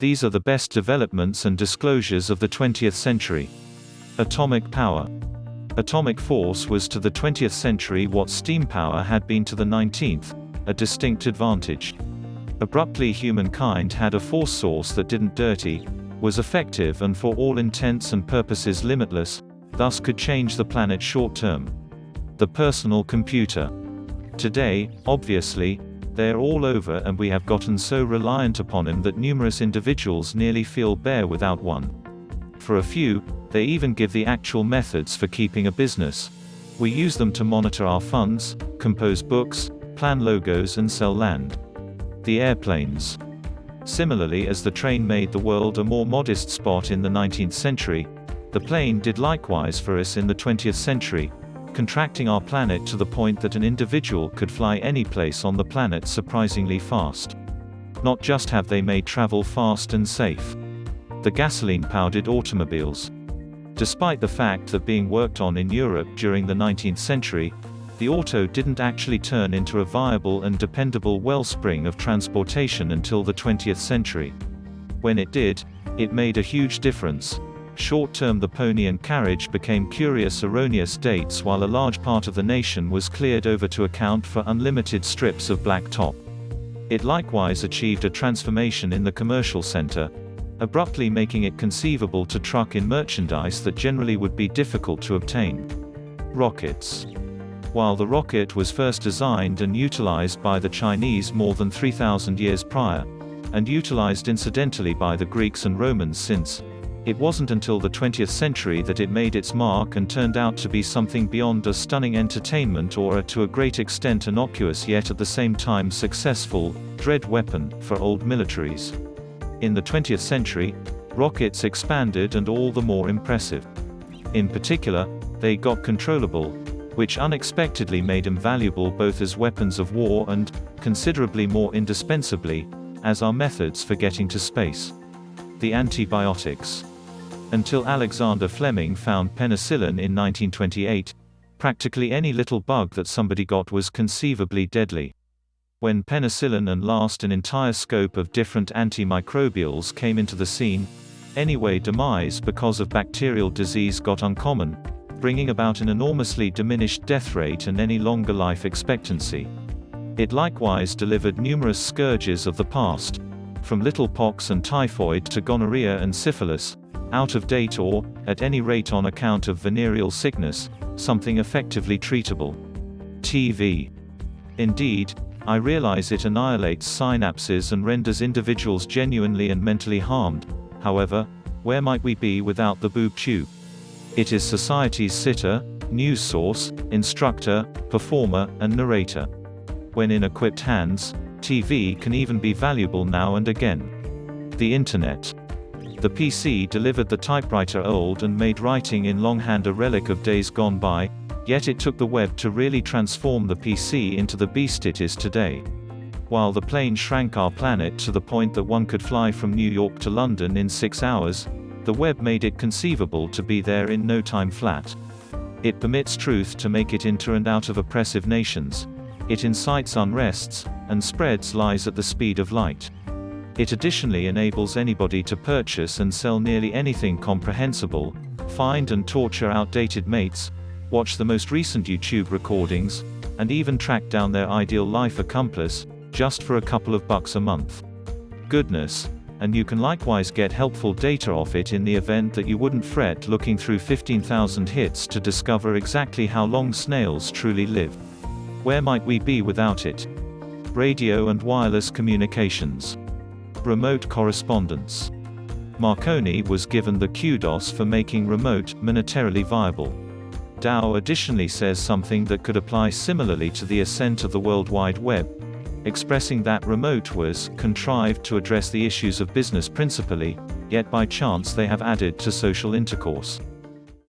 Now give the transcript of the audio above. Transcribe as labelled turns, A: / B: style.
A: These are the best developments and disclosures of the 20th century. Atomic power. Atomic force was to the 20th century what steam power had been to the 19th, a distinct advantage. Abruptly, humankind had a force source that didn't dirty, was effective and for all intents and purposes limitless, thus could change the planet short-term. The personal computer. Today, obviously, they're all over and we have gotten so reliant upon them that numerous individuals nearly feel bare without one. For a few, they even give the actual methods for keeping a business. We use them to monitor our funds, compose books, plan logos and sell land. The airplanes. Similarly, as the train made the world a more modest spot in the 19th century, the plane did likewise for us in the 20th century, contracting our planet to the point that an individual could fly any place on the planet surprisingly fast. Not just have they made travel fast and safe. The gasoline-powered automobiles. Despite the fact that being worked on in Europe during the 19th century, the auto didn't actually turn into a viable and dependable wellspring of transportation until the 20th century. When it did, it made a huge difference. Short-term, the pony and carriage became curious erroneous dates while a large part of the nation was cleared over to account for unlimited strips of black top. It likewise achieved a transformation in the commercial center, abruptly making it conceivable to truck in merchandise that generally would be difficult to obtain. Rockets. While the rocket was first designed and utilized by the Chinese more than 3,000 years prior, and utilized incidentally by the Greeks and Romans since, it wasn't until the 20th century that it made its mark and turned out to be something beyond a stunning entertainment or a to a great extent innocuous yet at the same time successful, dread weapon for old militaries. In the 20th century, rockets expanded and all the more impressive. In particular, they got controllable, which unexpectedly made them valuable both as weapons of war and, considerably more indispensably, as our methods for getting to space. The antibiotics. Until Alexander Fleming found penicillin in 1928, practically any little bug that somebody got was conceivably deadly. When penicillin and last an entire scope of different antimicrobials came into the scene, anyway, demise because of bacterial disease got uncommon, bringing about an enormously diminished death rate and any longer life expectancy. It likewise delivered numerous scourges of the past, from little pox and typhoid to gonorrhea and syphilis, out of date or, at any rate on account of venereal sickness, something effectively treatable. TV. Indeed, I realize it annihilates synapses and renders individuals genuinely and mentally harmed. However, where might we be without the boob tube? It is society's sitter, news source, instructor, performer, and narrator. When in equipped hands, TV can even be valuable now and again. The Internet. The PC delivered the typewriter old and made writing in longhand a relic of days gone by, yet it took the web to really transform the PC into the beast it is today. While the plane shrank our planet to the point that one could fly from New York to London in 6 hours, the web made it conceivable to be there in no time flat. It permits truth to make it into and out of oppressive nations. It incites unrests, and spreads lies at the speed of light. It additionally enables anybody to purchase and sell nearly anything comprehensible, find and torture outdated mates, watch the most recent YouTube recordings, and even track down their ideal life accomplice, just for a couple of bucks a month. Goodness. And you can likewise get helpful data off it in the event that you wouldn't fret looking through 15,000 hits to discover exactly how long snails truly live. Where might we be without it? Radio and wireless communications. Remote correspondence. Marconi was given the kudos for making remote monetarily viable. Dow additionally says something that could apply similarly to the ascent of the World Wide Web, expressing that remote was contrived to address the issues of business principally, yet by chance they have added to social intercourse.